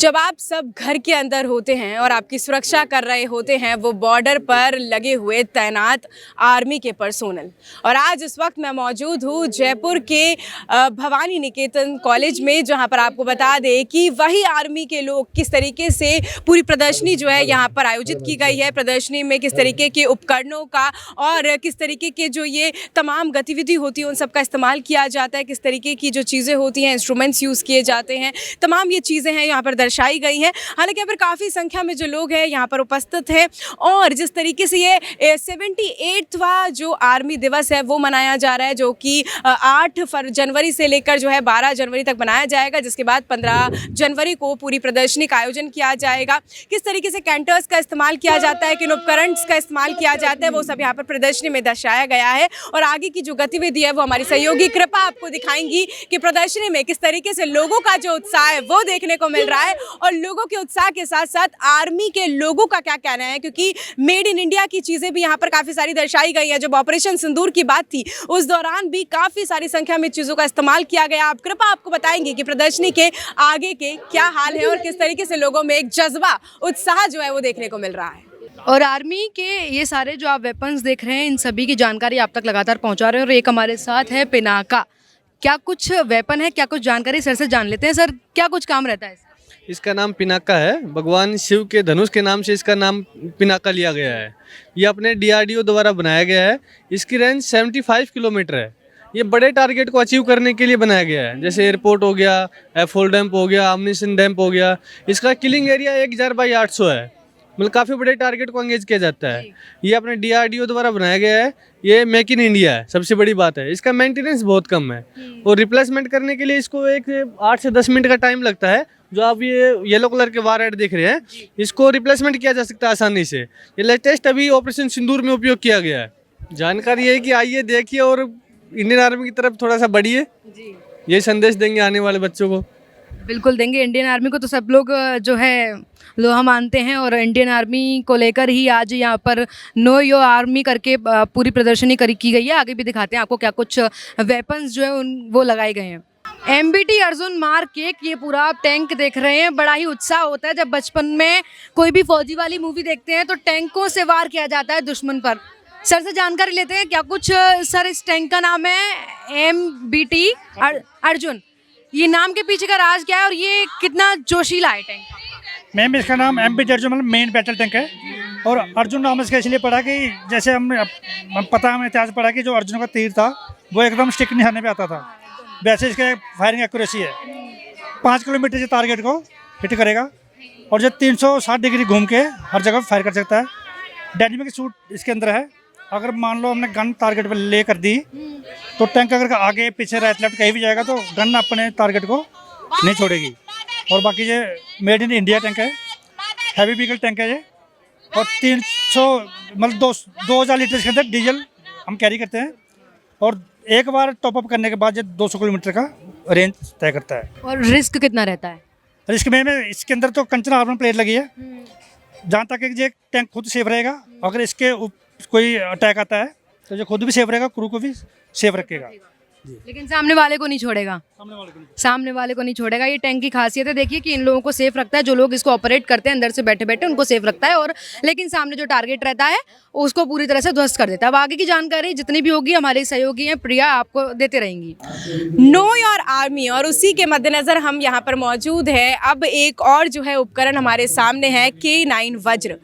जब आप सब घर के अंदर होते हैं और आपकी सुरक्षा कर रहे होते हैं वो बॉर्डर पर लगे हुए तैनात आर्मी के पर्सोनल। और आज इस वक्त मैं मौजूद हूँ जयपुर के भवानी निकेतन कॉलेज में, जहाँ पर आपको बता दें कि वही आर्मी के लोग किस तरीके से पूरी प्रदर्शनी जो है यहाँ पर आयोजित की गई है। प्रदर्शनी में किस तरीके के उपकरणों का और किस तरीके के जो ये तमाम गतिविधि होती है उन सब का इस्तेमाल किया जाता है, किस तरीके की जो चीज़ें होती हैं, इंस्ट्रूमेंट्स यूज़ किए जाते हैं, तमाम ये चीज़ें हैं यहाँ पर दर्शाई गई हैं। हालांकि यहाँ पर काफ़ी संख्या में जो लोग हैं यहाँ पर उपस्थित हैं और जिस तरीके से ये 78वां जो आर्मी दिवस है वो मनाया जा रहा है, जो कि 8 जनवरी से लेकर जो है 12 जनवरी तक मनाया जाएगा, जिसके बाद 15 जनवरी को पूरी प्रदर्शनी का आयोजन किया जाएगा। किस तरीके से कैंटर्स का इस्तेमाल किया जाता है, किन उपकरण का इस्तेमाल किया जाता है, वो सब यहाँ पर प्रदर्शनी में दर्शाया गया है। और आगे की जो गतिविधि है वो हमारी सहयोगी कृपा आपको दिखाएंगी कि प्रदर्शनी में किस तरीके से लोगों का जो उत्साह है वो देखने को मिल रहा है और लोगों के उत्साह के साथ साथ आर्मी के लोगों का क्या कहना है, क्योंकि मेड इन इंडिया की चीजें भी यहाँ पर काफी सारी दर्शाई गई है। जब ऑपरेशन सिंदूर की बात थी उस दौरान भी काफी सारी संख्या में चीजों का इस्तेमाल किया गया। आप कृपा आपको बताएंगे कि प्रदर्शनी के आगे के क्या हाल है और किस तरीके से लोगों में एक जज्बा, उत्साह जो है वो देखने को मिल रहा है। और आर्मी के ये सारे जो आप वेपन्स देख रहे हैं इन सभी की जानकारी आप तक लगातार पहुंचा रहे हैं। और एक हमारे साथ है पिनाका। क्या कुछ वेपन है, क्या कुछ जानकारी सर से जान लेते हैं। सर, क्या कुछ काम रहता है इसका नाम पिनाका है। भगवान शिव के धनुष के नाम से इसका नाम पिनाका लिया गया है। ये अपने DRDO द्वारा बनाया गया है। इसकी रेंज 75 किलोमीटर है। ये बड़े टारगेट को अचीव करने के लिए बनाया गया है, जैसे एयरपोर्ट हो गया, एफोल डैम्प हो गया, अम्निशन डैम्प हो गया। इसका किलिंग एरिया 1000 बाई 800 है, मतलब काफ़ी बड़े टारगेट को एंगेज किया जाता है। ये अपने DRDO द्वारा बनाया गया है। ये मेक इन इंडिया है, सबसे बड़ी बात है। इसका मेंटेनेंस बहुत कम है और रिप्लेसमेंट करने के लिए इसको एक 8 से 10 मिनट का टाइम लगता है। जो आप ये येलो कलर के वार हेड देख रहे हैं, इसको रिप्लेसमेंट किया जा सकता है आसानी से। ये लेटेस्ट अभी ऑपरेशन सिंदूर में उपयोग किया गया है। जानकारी है कि आइए देखिए और इंडियन आर्मी की तरफ थोड़ा सा बढ़िए, यही संदेश देंगे आने वाले बच्चों को। बिल्कुल देंगे। इंडियन आर्मी को तो सब लोग जो है लोहा मानते हैं और इंडियन आर्मी को लेकर ही आज यहाँ पर नो योर आर्मी करके पूरी प्रदर्शनी की गई है। आगे भी दिखाते हैं आपको क्या कुछ वेपन्स जो है वो लगाए गए हैं। MBT अर्जुन मार्क 1, ये पूरा आप टैंक देख रहे हैं। बड़ा ही उत्साह होता है जब बचपन में कोई भी फौजी वाली मूवी देखते हैं तो टैंकों से वार किया जाता है दुश्मन पर। सर से जानकारी लेते हैं क्या कुछ। सर, इस टैंक का नाम है MBT अर्जुन। ये नाम के पीछे का राज क्या है और ये कितना जोशीला है टैंक? मैम, इसका नाम MBT अर्जुन मतलब मेन बैटल टैंक है। और अर्जुन नाम इसका इसलिए पड़ा कि जैसे हमें इतिहास पढ़ा कि जो अर्जुन का तीर था वो एकदम स्टिक निशाने पे आता था, वैसे इसका फायरिंग एक्यूरेसी है। 5 किलोमीटर से टारगेट को हिट करेगा और जो 360 डिग्री घूम के हर जगह फायर कर सकता है। डायनेमिक सूट इसके अंदर है। अगर मान लो हमने गन टारगेट पर ले कर दी तो टैंक अगर आगे पीछे राइट लेफ्ट कहीं भी जाएगा तो गन अपने टारगेट को नहीं छोड़ेगी। और बाकी ये मेड इन इंडिया टैंक है, हैवी व्हीकल टैंक है ये। और 300 मतलब 2000 लीटर के अंदर डीजल हम कैरी करते हैं और एक बार टॉपअप करने के बाद ये 200 किलोमीटर का रेंज तय करता है। और रिस्क कितना रहता है? रिस्क में इसके अंदर तो कंचन आर्मर प्लेट लगी है, जहाँ तक ये टैंक खुद सेफ रहेगा। अगर इसके कोई अटैक आता है तो ये खुद भी सेफ रहेगा, क्रू को भी सेफ रखेगा। लेकिन सामने वाले को नहीं छोड़ेगा। सामने वाले को नहीं छोड़ेगा। ये टैंक की खासियत है। देखिए कि इन लोगों को सेफ रखता है, जो लोग इसको ऑपरेट करते हैं अंदर से बैठे बैठे उनको सेफ रखता है, और लेकिन सामने जो टारगेट रहता है उसको पूरी तरह से ध्वस्त कर देता है। अब आगे की जानकारी जितनी भी होगी हमारे सहयोगी हैं प्रिया आपको देते रहेंगी। नो योर आर्मी, और उसी के मद्देनजर हम यहाँ पर मौजूद है। अब एक और जो है उपकरण हमारे सामने है, K9 वज्र।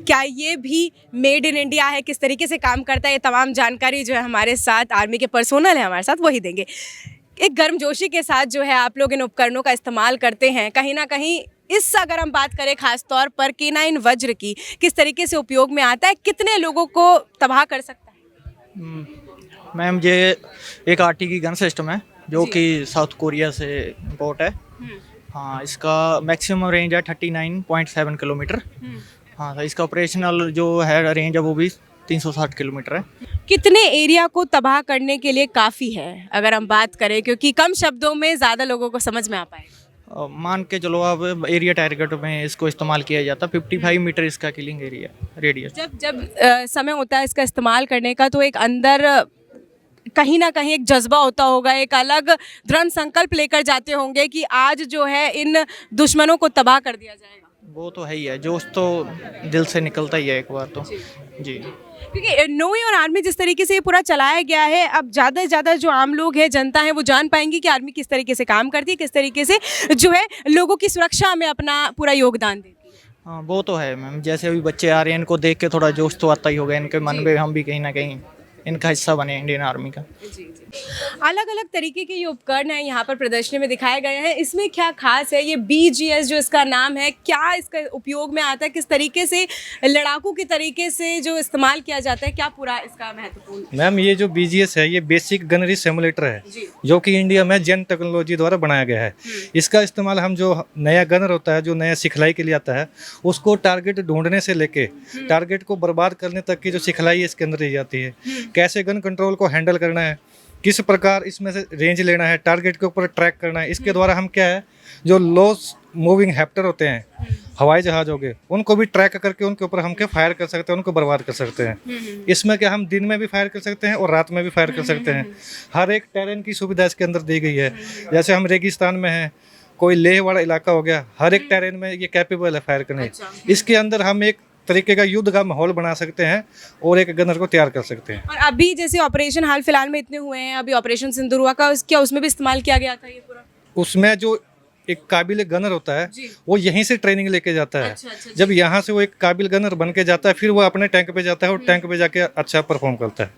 क्या ये भी मेड इन इंडिया है, किस तरीके से काम करता है, ये तमाम जानकारी जो है हमारे साथ आर्मी के पर्सोनल है हमारे साथ वही देंगे। एक गर्मजोशी के साथ जो है आप लोग इन उपकरणों का इस्तेमाल करते हैं। कहीं ना कहीं इस अगर हम बात करें खास तौर पर K9 वज्र की, किस तरीके से उपयोग में आता है, कितने लोगों को तबाह कर सकता है? मैम, ये एक RT की गन सिस्टम है जो कि साउथ कोरिया से इम्पोर्ट है। हाँ, इसका मैक्सिमम रेंज है 39.7 किलोमीटर। हाँ, तो इसका ऑपरेशनल जो है रेंज है वो भी 360 किलोमीटर है। कितने एरिया को तबाह करने के लिए काफ़ी है अगर हम बात करें, क्योंकि कम शब्दों में ज़्यादा लोगों को समझ में आ पाए? मान के चलो अब एरिया टारगेट में इसको इस्तेमाल किया जाता है। 55 मीटर इसका किलिंग एरिया रेडियस। जब समय होता है इसका इस्तेमाल करने का तो एक अंदर कहीं ना कहीं एक जज्बा होता होगा, एक अलग दृढ़ संकल्प लेकर जाते होंगे कि आज जो है इन दुश्मनों को तबाह कर दिया जाएगा। वो तो है ही है, जोश तो दिल से निकलता ही है एक बार तो। जी क्योंकि नो योर आर्मी जिस तरीके से ये पूरा चलाया गया है, अब ज़्यादा से ज़्यादा जो आम लोग हैं, जनता है, वो जान पाएंगी कि आर्मी किस तरीके से काम करती है, किस तरीके से जो है लोगों की सुरक्षा में अपना पूरा योगदान देती है। हाँ, वो तो है मैम। जैसे अभी बच्चे आ रहे हैं, इनको देख के थोड़ा जोश तो आता ही होगा इनके मन में, हम भी कहीं ना कहीं इनका हिस्सा बने इंडियन आर्मी का। अलग अलग तरीके के ये उपकरण हैं यहाँ पर प्रदर्शनी में दिखाए गए हैं। इसमें क्या खास है? ये BGS जो इसका नाम है, क्या इसका उपयोग में आता है, किस तरीके से लड़ाकू के तरीके से जो इस्तेमाल किया जाता है, क्या पूरा इसका महत्वपूर्ण? मैम ये जो BGS है ये बेसिक गनरी सिमुलेटर है जो कि इंडिया में जेन टेक्नोलॉजी द्वारा बनाया गया है। इसका इस्तेमाल हम जो नया गनर होता है, जो नया सिखलाई के लिए आता है, उसको टारगेट ढूंढने से लेके टारगेट को बर्बाद करने तक की जो सिखलाई है इसके अंदर दी जाती है। कैसे गन कंट्रोल को हैंडल करना है, किस प्रकार इसमें से रेंज लेना है, टारगेट के ऊपर ट्रैक करना है। इसके द्वारा हम क्या है, जो लो मूविंग हेप्टर होते हैं, हवाई जहाज हो गए, उनको भी ट्रैक करके उनके ऊपर हम क्या फायर कर सकते हैं, उनको बर्बाद कर सकते हैं। इसमें क्या हम दिन में भी फायर कर सकते हैं और रात में भी फायर कर सकते हैं। हर एक टेरेन की सुविधा इसके अंदर दी गई है। जैसे हम रेगिस्तान में हैं, कोई लेह वाला इलाका हो गया, हर एक टेरेन में ये कैपेबल है फायर करने। इसके अंदर हम एक तरीके का युद्ध का माहौल बना सकते हैं और एक गनर को तैयार कर सकते हैं। और अभी जैसे ऑपरेशन हाल फिलहाल में इतने हुए हैं, अभी ऑपरेशन सिंदूर हुआ का, क्या उसमें भी इस्तेमाल किया गया था ये पूरा? उसमें जो एक काबिल गनर होता है वो यहीं से ट्रेनिंग लेके जाता है। जब यहाँ से वो एक काबिल गनर बन के जाता है, फिर वो अपने टैंक पे जाता है और टैंक पे जाके अच्छा परफॉर्म करता है।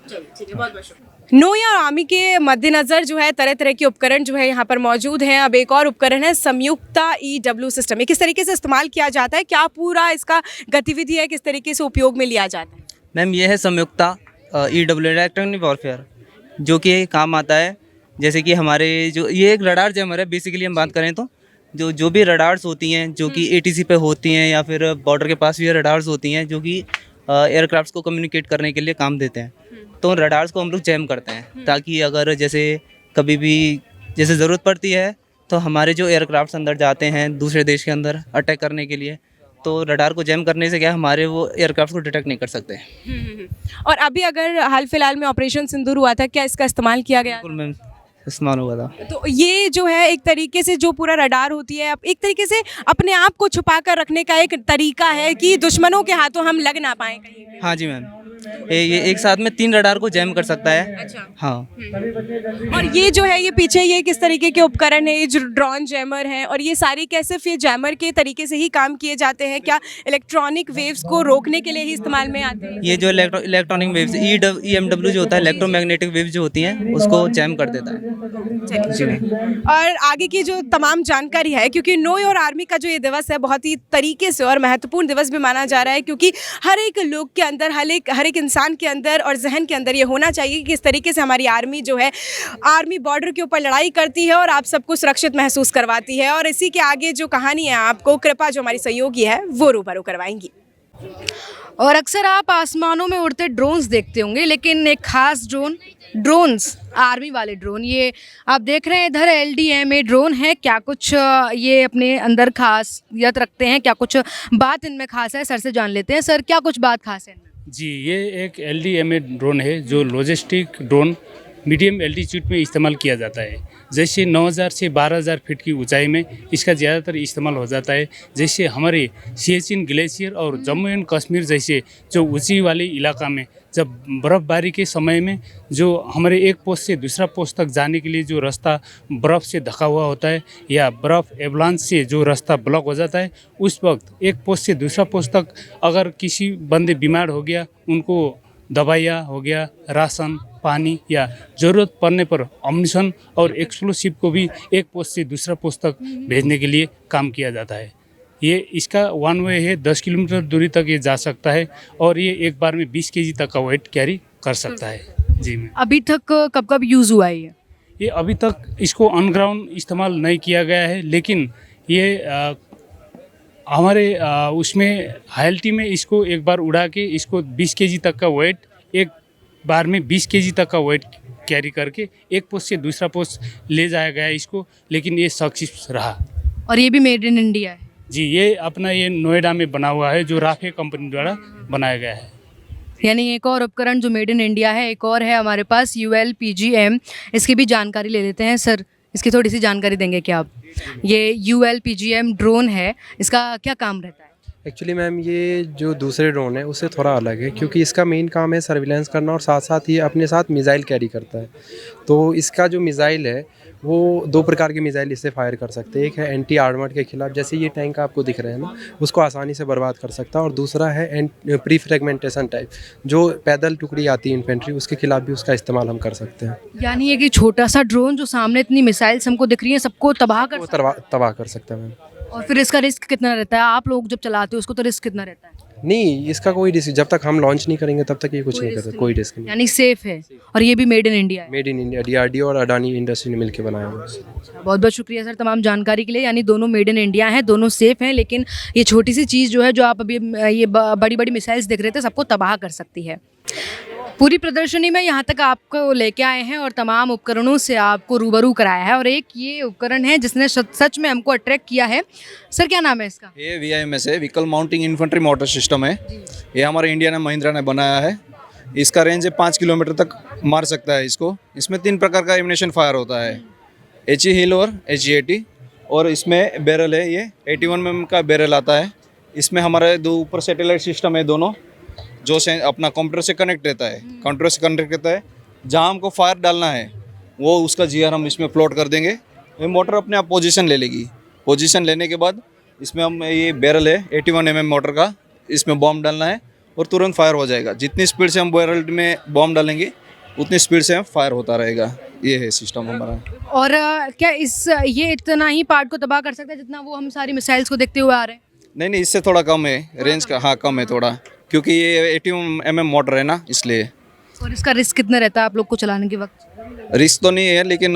नो योर आर्मी के मद्देनजर जो है तरह तरह के उपकरण जो है यहाँ पर मौजूद हैं। अब एक और उपकरण है संयुक्ता EW सिस्टम। ये किस तरीके से इस्तेमाल किया जाता है, क्या पूरा इसका गतिविधि है, किस तरीके से उपयोग में लिया जाता है? मैम ये है संयुक्ता EW इलेक्ट्रॉनिक वॉरफेयर, जो कि काम आता है। जैसे कि हमारे जो ये एक रडार जैमर है, बेसिकली हम बात करें तो जो भी रडार्स होती हैं जो कि ATC पे होती हैं या फिर बॉर्डर के पास भी रडार्स होती हैं जो कि एयरक्राफ्ट्स को कम्युनिकेट करने के लिए काम देते हैं। तो रडार्स को हम लोग जैम करते हैं ताकि अगर जैसे कभी भी जैसे ज़रूरत पड़ती है तो हमारे जो एयरक्राफ्ट्स अंदर जाते हैं दूसरे देश के अंदर अटैक करने के लिए, तो रडार को जैम करने से क्या हमारे वो एयरक्राफ्ट को डिटेक्ट नहीं कर सकते। और अभी अगर हाल फिलहाल में ऑपरेशन सिंदूर हुआ था, क्या इसका इस्तेमाल किया गया? बिल्कुल मैम, इस्तेमाल हुआ था। तो ये जो है एक तरीके से जो पूरा रडार होती है, एक तरीके से अपने आप को छुपा कर रखने का एक तरीका है कि दुश्मनों के हाथों हम लग ना पाए कहीं पे। हाँ जी मैम, ये एक साथ में 3 रडार को जैम कर सकता है। अच्छा। हाँ। और ये जो है ये पीछे ये किस तरीके के उपकरण है? ये जो ड्रोन जैमर है, और ये सारी कैसे फिर जैमर के तरीके से ही काम किए जाते हैं? क्या इलेक्ट्रॉनिक वेव्स को रोकने के लिए ही इस्तेमाल में आते हैं? ये जो इलेक्ट्रॉनिक वेव्स EMW जो होता है, इलेक्ट्रोमैग्नेटिक वेव्स जो होती हैं उसको जैम कर देता है। जी मैम। और आगे की जो तमाम जानकारी है, क्योंकि नो योर आर्मी का जो ये दिवस है बहुत ही तरीके से और महत्वपूर्ण दिवस भी माना जा रहा है, क्योंकि हर एक लोग के अंदर, हर एक इंसान के अंदर और जहन के अंदर ये होना चाहिए कि किस तरीके से हमारी आर्मी जो है, आर्मी बॉर्डर के ऊपर लड़ाई करती है और आप सबको सुरक्षित महसूस करवाती है। और इसी के आगे जो कहानी है आपको कृपा जो हमारी सहयोगी है वो रूबरू करवाएंगी। और अक्सर आप आसमानों में उड़ते ड्रोन्स देखते होंगे, लेकिन एक खास ड्रोन्स आर्मी वाले ड्रोन, ये आप देख रहे हैं इधर LDMA ड्रोन है। क्या कुछ ये अपने अंदर खासियत रखते हैं, क्या कुछ बात इनमें खास है, सर से जान लेते हैं। सर, क्या कुछ बात खास है इनमें? जी, ये एक LDMA ड्रोन है जो लॉजिस्टिक ड्रोन मीडियम एल्टीट्यूड में इस्तेमाल किया जाता है। जैसे 9000 से 12000 फीट की ऊंचाई में इसका ज़्यादातर इस्तेमाल हो जाता है। जैसे हमारे सियाचिन ग्लेशियर और जम्मू एंड कश्मीर जैसे जो ऊंची वाले इलाका में जब बर्फ़बारी के समय में जो हमारे एक पोस्ट से दूसरा पोस्ट तक जाने के लिए जो रास्ता बर्फ़ से ढका हुआ होता है या बर्फ़ एवलांच से जो रास्ता ब्लॉक हो जाता है, उस वक्त एक पोस्ट से दूसरा पोस्ट तक अगर किसी बंदे बीमार हो गया, उनको दवाइयाँ हो गया, राशन पानी या ज़रूरत पड़ने पर अम्यूनिशन और एक्सप्लोसिव को भी एक पोस्ट से दूसरा पोस्ट तक भेजने के लिए काम किया जाता है। ये इसका 1 वे है, 10 किलोमीटर दूरी तक ये जा सकता है और ये एक बार में 20 kg तक का वेट कैरी कर सकता है। जी मैम। अभी तक कब यूज़ हुआ है ये अभी तक इसको ऑन ग्राउंड इस्तेमाल नहीं किया गया है, लेकिन ये हमारे उसमें हाइल्टी में इसको एक बार उड़ा के इसको 20 kg तक का वेट, एक बार में 20 kg तक का वेट कैरी करके एक पोस्ट से दूसरा पोस्ट ले जाया गया इसको, लेकिन ये सक्सेस रहा। और ये भी मेड इन इंडिया है? जी, ये अपना ये नोएडा में बना हुआ है जो राफे कंपनी द्वारा बनाया गया है। यानी एक और उपकरण जो मेड इन इंडिया है, एक और है हमारे पास ULPGM। इसकी भी जानकारी ले लेते हैं। सर, इसकी थोड़ी सी जानकारी देंगे क्या आप? ये ULPGM ड्रोन है, इसका क्या काम रहता है? एक्चुअली मैम ये जो दूसरे ड्रोन है उससे थोड़ा अलग है, क्योंकि इसका मेन काम है सर्विलेंस करना और साथ साथ ये अपने साथ मिसाइल कैरी करता है। तो इसका जो मिसाइल है वो 2 प्रकार के मिसाइल इससे फायर कर सकते हैं। एक है एंटी आर्मर्ड के खिलाफ, जैसे ये टैंक आपको दिख रहा है ना, उसको आसानी से बर्बाद कर सकता है। और दूसरा है प्री फ्रेगमेंटेशन टाइप, जो पैदल टुकड़ी आती है इन्फेंट्री, उसके खिलाफ भी उसका इस्तेमाल हम कर सकते हैं। यानी ये कि छोटा सा ड्रोन जो सामने इतनी मिसाइल्स हमको दिख रही हैं, सबको तबाह कर वो सकता है। तबाह कर सकता है मैम। और फिर इसका रिस्क कितना रहता है? आप लोग जब चलाते हो उसको तो रिस्क कितना रहता है? नहीं, इसका कोई रिस्क, जब तक हम लॉन्च नहीं करेंगे तब तक ये कुछ नहीं करता, कोई रिस्क नहीं। यानी सेफ है, और ये भी मेड इन इंडिया है। मेड इन इंडिया, DRDO और अडानी इंडस्ट्री ने मिलकर बनाया हुआ है। बहुत बहुत शुक्रिया सर तमाम जानकारी के लिए। यानी दोनों मेड इन इंडिया हैं, दोनों सेफ हैं, लेकिन ये छोटी सी चीज़ जो है, जो आप अभी ये बड़ी बड़ी मिसाइल्स दिख रहे थे, सबको तबाह कर सकती है। पूरी प्रदर्शनी में यहाँ तक आपको लेके आए हैं और तमाम उपकरणों से आपको रूबरू कराया है। और एक ये उपकरण है जिसने सच में हमको अट्रैक्ट किया है। सर, क्या नाम है इसका? ये VIMS है, vehicle mounting infantry motor system है। ये हमारे इंडिया ने, महिंद्रा ने बनाया है। इसका रेंज है 5 किलोमीटर तक मार सकता है इसको। इसमें 3 प्रकार का एमिनेशन फायर होता है, HE हिल और HE 80। और इसमें बैरल है, ये 81 mm का बैरल आता है। इसमें हमारे 2 ऊपर सैटेलाइट सिस्टम है, दोनों जो से अपना कंप्यूटर से कनेक्ट रहता है, कंप्यूटर से कनेक्ट रहता है। जहाँ हमको फायर डालना है वो उसका GR हम इसमें प्लॉट कर देंगे। ये मोटर अपने आप पोजीशन ले लेगी। पोजीशन लेने के बाद इसमें हम, ये बैरल है 81 mm मोटर का, इसमें बॉम्ब डालना है और तुरंत फायर हो जाएगा। जितनी स्पीड से हम बैरल में बॉम्ब डालेंगे उतनी स्पीड से हम फायर होता रहेगा। ये है सिस्टम हमारा। और क्या ये इतना ही पार्ट को तबाह कर सकता है जितना वो हम सारी मिसाइल्स को देखते हुए आ रहे हैं? नहीं, इससे थोड़ा कम है रेंज का। हाँ, कम है थोड़ा, क्योंकि ये 81 mm मोटर है ना, इसलिए। और इसका रिस्क कितना रहता है आप लोग को चलाने के वक्त? रिस्क तो नहीं है, लेकिन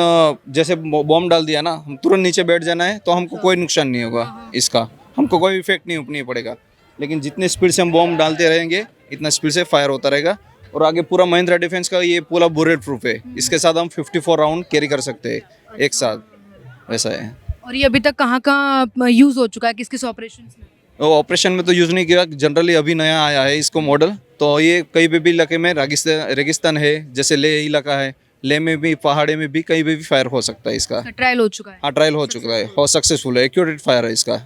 जैसे बॉम्ब डाल दिया ना, हम तुरंत नीचे बैठ जाना है तो हमको कोई नुकसान नहीं होगा इसका, हमको कोई इफेक्ट नहीं पड़ेगा। लेकिन जितनी स्पीड से हम बॉम्ब डालते रहेंगे इतना स्पीड से फायर होता रहेगा। और आगे पूरा महिंद्रा डिफेंस का ये पूरा बुलेट प्रूफ है। इसके साथ हम 54 राउंड कैरी कर सकते हैं एक साथ, वैसा है। और ये अभी तक कहाँ कहाँ यूज़ हो चुका है, किस किस ऑपरेशन में? ऑपरेशन में तो यूज़ नहीं किया, जनरली अभी नया आया है इसको मॉडल। तो ये कहीं पे भी इलाके में रेगिस्तान है, जैसे लेह इलाका है, लेह में भी, पहाड़े में भी, कहीं पे भी फायर हो सकता है इसका। ट्रायल हो चुका है? हाँ, ट्रायल हो चुका है और सक्सेसफुल है, एक्यूरेट फायर है इसका।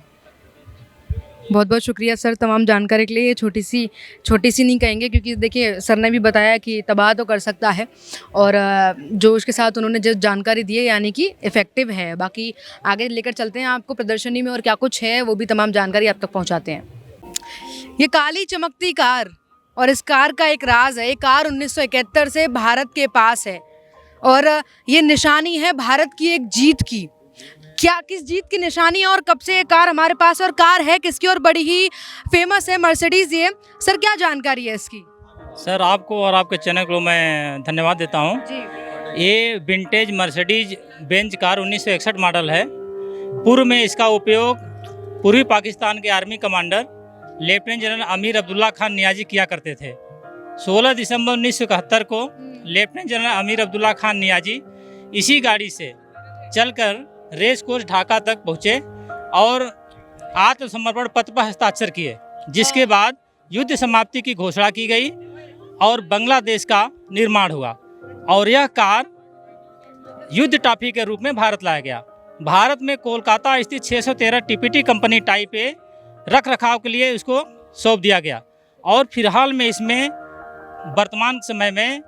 बहुत बहुत शुक्रिया सर तमाम जानकारी के लिए। ये छोटी सी नहीं कहेंगे, क्योंकि देखिए सर ने भी बताया कि तबाह तो कर सकता है, और जो उसके साथ उन्होंने जो जानकारी दी है यानी कि इफ़ेक्टिव है। बाकी आगे लेकर चलते हैं आपको प्रदर्शनी में, और क्या कुछ है वो भी तमाम जानकारी आप तक पहुंचाते हैं। ये काली चमकती कार, और इस कार का एक राज है। ये कार 1971 से भारत के पास है, और ये निशानी है भारत की एक जीत की। क्या किस जीत की निशानी है और कब से ये कार हमारे पास, और कार है किसकी, और बड़ी ही फेमस है मर्सिडीज़। ये सर क्या जानकारी है इसकी? सर, आपको और आपके चैनल को मैं धन्यवाद देता हूँ जी। ये vintage Mercedes Benz car 1961 model है। पूर्व में इसका उपयोग पूर्वी पाकिस्तान के army commander lieutenant general Amir Abdullah Khan Niazi किया करते थे। 16 दिसंबर 1971 को lieutenant general Amir Abdullah Khan Niazi इसी गाड़ी से चलकर रेस कोर्स ढाका तक पहुँचे और आत्मसमर्पण पत्र पर हस्ताक्षर किए, जिसके बाद युद्ध समाप्ति की घोषणा की गई और बांग्लादेश का निर्माण हुआ। और यह कार युद्ध टॉफी के रूप में भारत लाया गया। भारत में कोलकाता स्थित 613 TPT कंपनी टाइप ए रख रखाव के लिए उसको सौंप दिया गया। और फिलहाल में इसमें वर्तमान समय में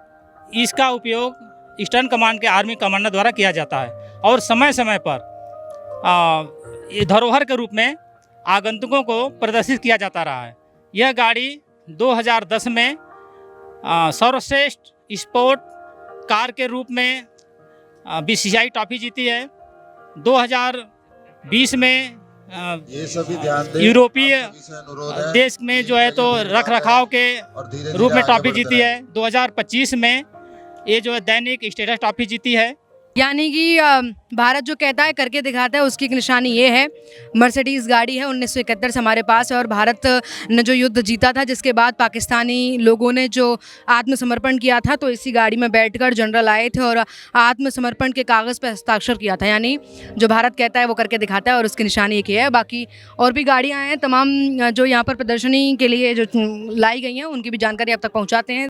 इसका उपयोग ईस्टर्न कमांड के आर्मी कमांडर द्वारा किया जाता है, और समय समय पर धरोहर के रूप में आगंतुकों को प्रदर्शित किया जाता रहा है। यह गाड़ी 2010 में सर्वश्रेष्ठ स्पोर्ट कार के रूप में BCCI ट्रॉफी जीती है। 2020 में यूरोपीय देश में जो है तो रख रखाव के रूप में ट्रॉफी जीती है। 2025 में ये जो है दैनिक स्टेटस ट्रॉफी जीती है। यानी कि भारत जो कहता है करके दिखाता है, उसकी एक निशानी ये है। मर्सिडीज़ गाड़ी है 1971 से हमारे पास है और भारत ने जो युद्ध जीता था, जिसके बाद पाकिस्तानी लोगों ने जो आत्मसमर्पण किया था, तो इसी गाड़ी में बैठकर जनरल आए थे और आत्मसमर्पण के कागज़ पर हस्ताक्षर किया था। यानी जो भारत कहता है वो करके दिखाता है और उसकी निशानी एक ही है। बाकी और भी गाड़ियाँ हैं तमाम जो यहाँ पर प्रदर्शनी के लिए जो लाई गई हैं, उनकी भी जानकारी आप तक पहुँचाते हैं।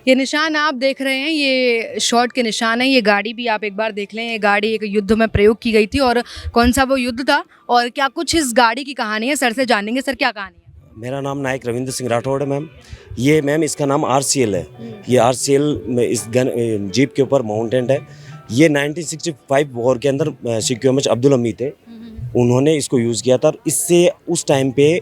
ये निशान आप देख रहे हैं, ये शॉट के निशान है। ये गाड़ी भी आप एक बार देख लें, ये गाड़ी एक युद्ध में प्रयोग की गई थी और कौन सा वो युद्ध था और क्या कुछ इस गाड़ी की कहानी है, सर से जानेंगे। सर, क्या कहानी है? मेरा नाम नायक रविंद्र सिंह राठौड़ है मैम। ये मैम इसका नाम RCL है। ये RCL में इस जीप के ऊपर माउंटेड है। ये 1965 वॉर के अंदर सिक्योर अब्दुल हमीद थे, उन्होंने इसको यूज़ किया था। और इससे उस टाइम पे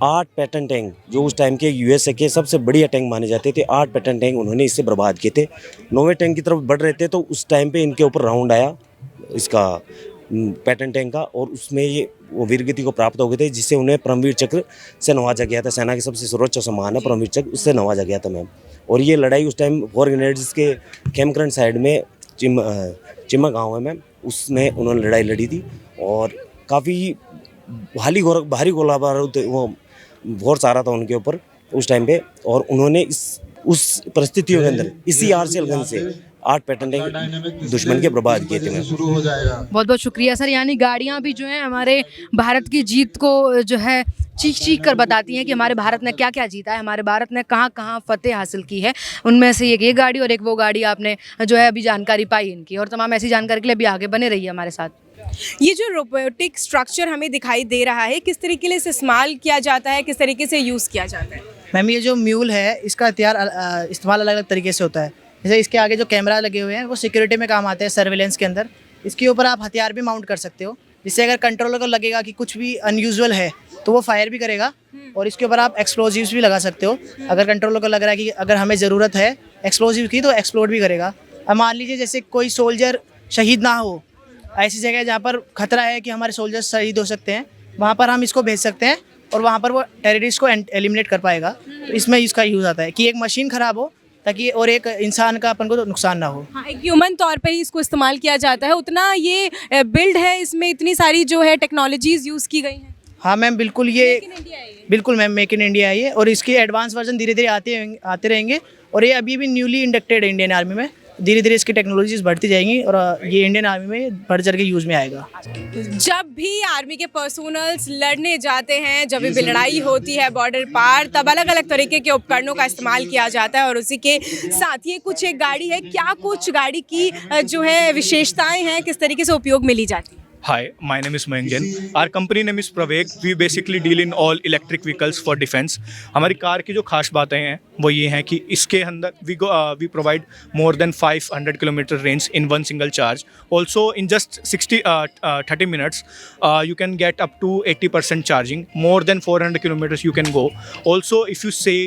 8 पैटर्न टैंक, जो उस टाइम के USA के सबसे बढ़िया टैंक माने जाते थे, 8 पैटर्न टैंक उन्होंने इससे बर्बाद किए थे। 9वें टैंक की तरफ बढ़ रहे थे तो उस टाइम पे इनके ऊपर राउंड आया इसका पैटर्न टैंक का, और उसमें ये वो वीरगति को प्राप्त हो गए थे, जिससे उन्हें परमवीर चक्र से नवाजा गया था। सेना के सबसे सर्वोच्च सम्मान है परमवीर चक्र, उससे नवाजा गया था मैम। और ये लड़ाई उस टाइम 4 ग्रेनेड्स के कैम्पग्राउंड साइड में चिमा गाँव है मैम, उसमें उन्होंने लड़ाई लड़ी थी। और काफ़ी भारी गोला बारूद वो फोर्स आ रहा था उनके ऊपर उस टाइम पे, और उन्होंने उस परिस्थितियों के अंदर इसी RCL गन से 8 पैटर्न टैंक दुश्मन के बर्बाद किए थे। बहुत बहुत शुक्रिया सर। यानी गाड़ियाँ भी जो हैं हमारे भारत की जीत को जो है चीख कर बताती हैं कि हमारे भारत ने क्या क्या जीता है, हमारे भारत ने कहाँ कहाँ फतेह हासिल की है। उनमें से एक ये गाड़ी और एक वो गाड़ी आपने जो है अभी जानकारी पाई इनकी, और तमाम ऐसी जानकारी के लिए अभी आगे बने रहिए हमारे साथ। ये जो रोबोटिक स्ट्रक्चर हमें दिखाई दे रहा है, किस तरीके से इस्तेमाल किया जाता है, किस तरीके से यूज़ किया जाता है? मैम, ये जो म्यूल है इसका इस्तेमाल अलग अलग तरीके से होता है। जैसे इसके आगे जो कैमरा लगे हुए हैं वो सिक्योरिटी में काम आते हैं, सर्विलेंस के अंदर। इसके ऊपर आप हथियार भी माउंट कर सकते हो, जिससे अगर कंट्रोलर को लगेगा कि कुछ भी अनयूजुअल है तो वो फायर भी करेगा। और इसके ऊपर आप एक्सप्लोजिव्स भी लगा सकते हो, अगर कंट्रोलर को लग रहा है कि अगर हमें ज़रूरत है एक्सप्लोजिव की तो एक्सप्लोड भी करेगा। अब मान लीजिए जैसे कोई सोल्जर शहीद ना हो, ऐसी जगह जहाँ पर खतरा है कि हमारे सोल्जर्स शहीद हो सकते हैं, वहाँ पर हम इसको भेज सकते हैं और वहाँ पर वो टेररिस्ट को एलिमिनेट कर पाएगा। तो इसमें इसका यूज़ आता है कि एक मशीन ख़राब हो ताकि और एक इंसान का अपन को तो नुकसान ना हो। हाँ, एक ह्यूमन तौर पे ही इसको इस्तेमाल किया जाता है। उतना ये बिल्ड है, इसमें इतनी सारी जो है टेक्नोलॉजीज़ यूज़ की गई हैं। हाँ मैम, बिल्कुल ये बिल्कुल मैम मेक इन इंडिया है ये, और इसके एडवांस वर्जन धीरे धीरे आते रहेंगे। और ये अभी भी न्यूली इंडक्टेड है इंडियन आर्मी में, धीरे धीरे इसकी टेक्नोलॉजीज बढ़ती जाएंगी और ये इंडियन आर्मी में बढ़ चढ़ के यूज़ में आएगा। जब भी आर्मी के पर्सोनल्स लड़ने जाते हैं, जब भी लड़ाई होती है बॉर्डर पार, तब अलग अलग तरीके के उपकरणों का इस्तेमाल किया जाता है। और उसी के साथ ये कुछ एक गाड़ी है, क्या कुछ गाड़ी की जो है विशेषताएं हैं, किस तरीके से उपयोग में ली जाती है? Hi, my name is Mayank Jain. Our company name is Pravek. We basically deal in all electric vehicles for defense. हमारी कार की जो खास बातें हैं वो ये हैं कि इसके अंदर we provide more than 500 kilometer range in one single charge. Also in just 30 minutes you can get up to 80% charging. More than 400 kilometers you can go. Also if you say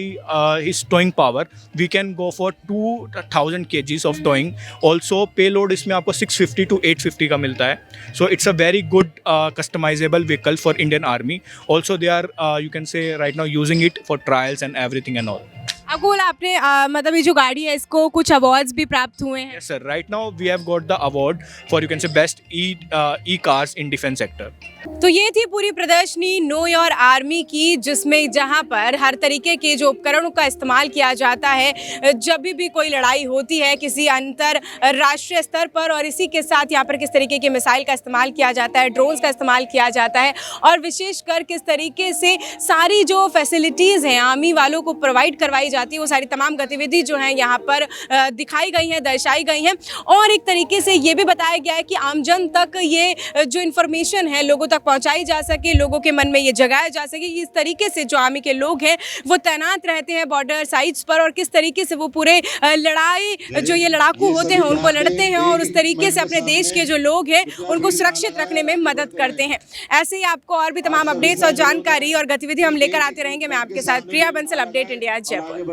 his towing power, we can go for 2000 kgs of towing. Also payload इसमें आपको 650 to 850 का मिलता है. So it's a very good customizable vehicle for Indian Army. Also they are you can say right now using it for trials and everything and all. अकुल, आपने मतलब ये जो गाड़ी है इसको कुछ अवार्ड्स भी प्राप्त हुए हैं? Yes sir, right now we have got the award for you can say best e cars in defense sector. तो ये थी पूरी प्रदर्शनी नो योर आर्मी की, जिसमें जहाँ पर हर तरीके के जो उपकरणों का इस्तेमाल किया जाता है जब भी कोई लड़ाई होती है किसी अंतरराष्ट्रीय स्तर पर, और इसी के साथ यहाँ पर किस तरीके के मिसाइल का इस्तेमाल किया जाता है, ड्रोन्स का इस्तेमाल किया जाता है, और विशेषकर किस तरीके से सारी जो फैसिलिटीज़ हैं आर्मी वालों को प्रोवाइड करवाई जाती है, वो सारी तमाम गतिविधि जो हैं यहाँ पर दिखाई गई हैं, दर्शाई गई हैं। और एक तरीके से ये भी बताया गया है कि आमजन तक ये जो इन्फॉर्मेशन है लोगों तक पहुंचाई जा सके, लोगों के मन में ये जगाया जा सके कि इस तरीके से जो आर्मी के लोग हैं वो तैनात रहते हैं बॉर्डर साइट्स पर, और किस तरीके से वो पूरे लड़ाई जो ये लड़ाकू होते हैं उनको लड़ते हैं और उस तरीके से अपने देश के जो लोग हैं उनको सुरक्षित रखने में मदद करते हैं। ऐसे ही आपको और भी तमाम अपडेट्स और जानकारी और गतिविधि हम लेकर आते रहेंगे। मैं आपके साथ प्रिया बंसल, अपडेट इंडिया, जयपुर।